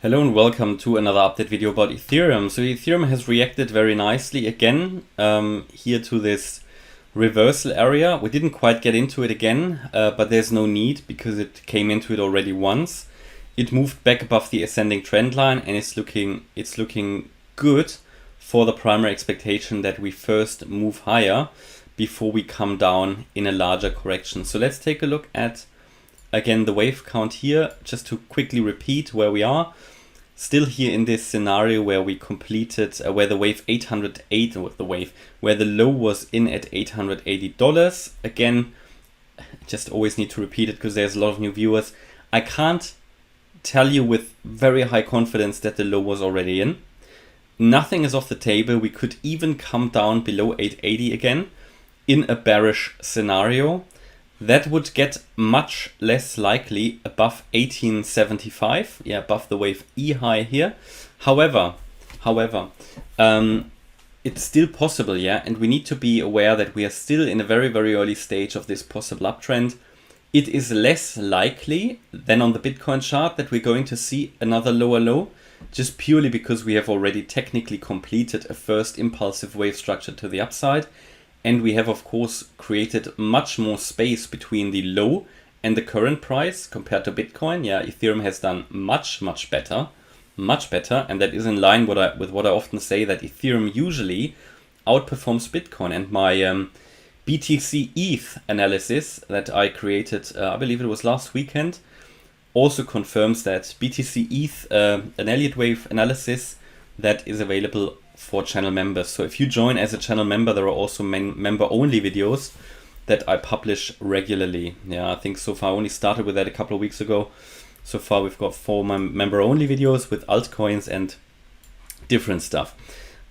Hello and welcome to another update video about Ethereum. So Ethereum has reacted very nicely again here to this reversal area. We didn't quite get into it again, but there's no need because it came into it already once. It moved back above the ascending trend line and it's looking good for the primary expectation that we first move higher before we come down in a larger correction. So let's take a look at again the wave count here, just to quickly repeat where we are. Still here in this scenario where we completed, where the wave 808, where the low was in at $880. Again, just always need to repeat it because there's a lot of new viewers. I can't tell you with very high confidence that the low was already in. Nothing is off the table. We could even come down below 880 again in a bearish scenario. That would get much less likely above 1875, above the wave E high here. However, it's still possible, and we need to be aware that we are still in a very, very early stage of this possible uptrend. It is less likely than on the Bitcoin chart that we're going to see another lower low, just purely because we have already technically completed a first impulsive wave structure to the upside. And we have, of course, created much more space between the low and the current price compared to Bitcoin. Ethereum has done much better. And that is in line with what I often say, that Ethereum usually outperforms Bitcoin. And my BTC ETH analysis that I created, I believe it was last weekend, also confirms that. BTC ETH, an Elliott Wave analysis that is available for channel members. So if you join as a channel member, there are also member-only videos that I publish regularly. I think so far I only started with that a couple of weeks ago. So far we've got 4 member-only videos with altcoins and different stuff.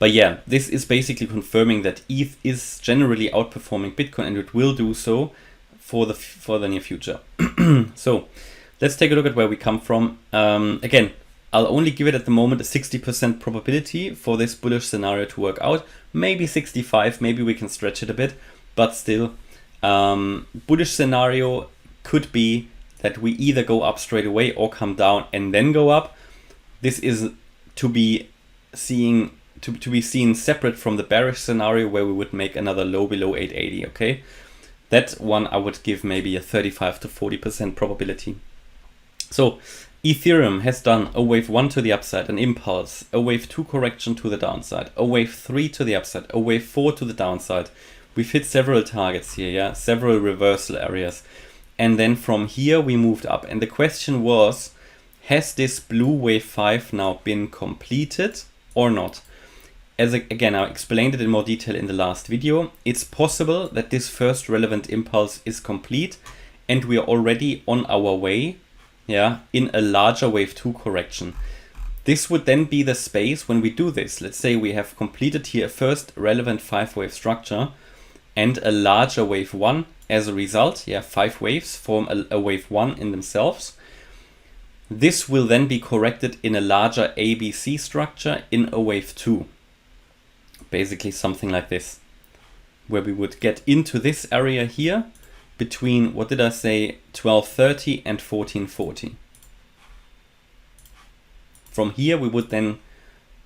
But this is basically confirming that ETH is generally outperforming Bitcoin, and it will do so for the near future. So let's take a look at where we come from. Again, I'll only give it at the moment a 60% probability for this bullish scenario to work out. Maybe 65, maybe we can stretch it a bit, but still, bullish scenario could be that we either go up straight away or come down and then go up. This is to be seen separate from the bearish scenario where we would make another low below 880. Okay, that one I would give maybe a 35 to 40% probability. So Ethereum has done a wave 1 to the upside, an impulse, a wave 2 correction to the downside, a wave 3 to the upside, a wave 4 to the downside. We've hit several targets here, several reversal areas. And then from here we moved up. And the question was, has this blue wave 5 now been completed or not? Again, I explained it in more detail in the last video. It's possible that this first relevant impulse is complete and we are already on our way in a larger wave 2 correction. This would then be the space when we do this. Let's say we have completed here a first relevant 5-wave structure and a larger wave 1 as a result. 5 waves form a wave 1 in themselves. This will then be corrected in a larger ABC structure in a wave 2. Basically something like this, where we would get into this area here between, what did I say, 1230 and 1440. From here we would then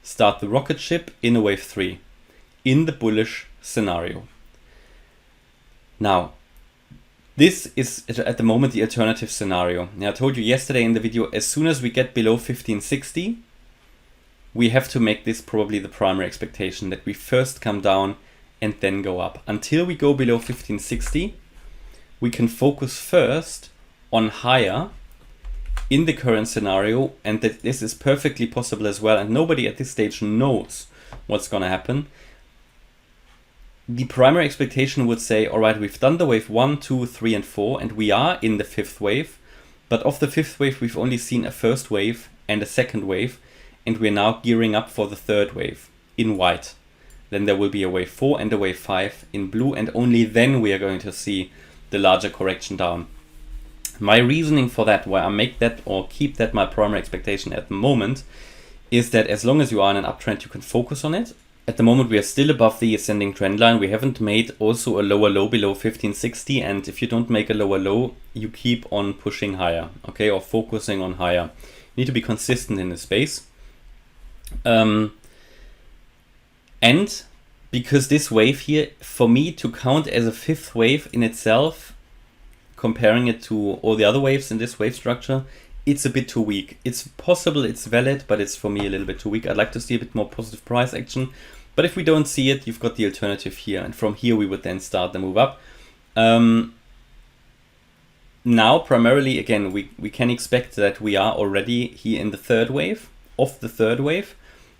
start the rocket ship in a wave 3 in the bullish scenario. Now, this is at the moment the alternative scenario. I told you yesterday in the video, as soon as we get below 1560, we have to make this probably the primary expectation, that we first come down and then go up. Until we go below 1560, we can focus first on higher in the current scenario, and that this is perfectly possible as well. And nobody at this stage knows what's going to happen. The primary expectation would say, all right, we've done the wave 1, 2, 3, and 4, and we are in the 5th wave. But of the 5th wave, we've only seen a first wave and a second wave, and we're now gearing up for the 3rd wave in white. Then there will be a wave 4 and a wave 5 in blue, and only then we are going to see the larger correction down. My reasoning for that, why I make that or keep that my primary expectation at the moment, is that as long as you are in an uptrend, you can focus on it. At the moment, we are still above the ascending trend line. We haven't made also a lower low below 1560. And if you don't make a lower low, you keep on pushing higher, okay, or focusing on higher. need to be consistent in the space. And because this wave here, for me to count as a fifth wave in itself, comparing it to all the other waves in this wave structure, it's a bit too weak. It's possible, it's valid, but it's for me a little bit too weak. I'd like to see a bit more positive price action. But if we don't see it, you've got the alternative here. And from here, we would then start the move up. Now, primarily, again, we can expect that we are already here in the third wave, of the third wave,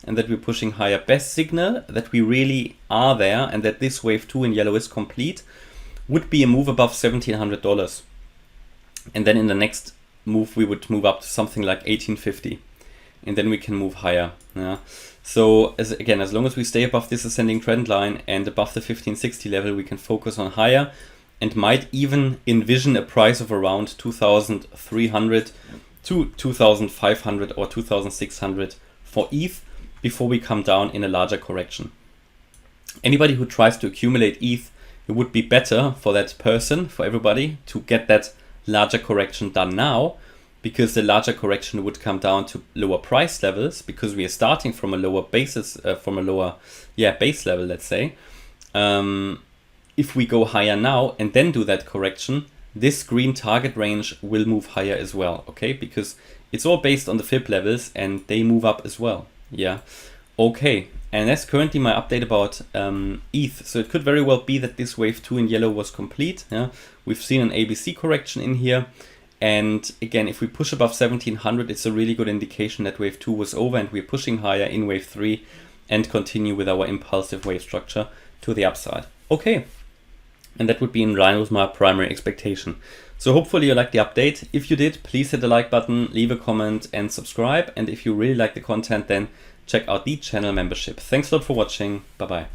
and that we're pushing higher. Best signal that we really are there and that this wave 2 in yellow is complete would be a move above $1,700. And then in the next move, we would move up to something like 1850. And then we can move higher. Yeah. So as long as we stay above this ascending trend line and above the 1560 level, we can focus on higher and might even envision a price of around 2,300 to 2,500 or 2,600 for ETH before we come down in a larger correction. Anybody who tries to accumulate ETH, it would be better for that person, for everybody, to get that larger correction done now, because the larger correction would come down to lower price levels because we are starting from a lower basis, base level, let's say. If we go higher now and then do that correction, this green target range will move higher as well, okay? Because it's all based on the fib levels and they move up as well. Yeah, okay. And that's currently my update about ETH. So it could very well be that this wave 2 in yellow was complete. Yeah, we've seen an ABC correction in here. And again, if we push above 1700, it's a really good indication that wave 2 was over and we're pushing higher in wave 3 and continue with our impulsive wave structure to the upside. Okay. And that would be in line with my primary expectation. So hopefully you liked the update. If you did, please hit the like button, leave a comment and subscribe. And if you really like the content, then check out the channel membership. Thanks a lot for watching. Bye bye.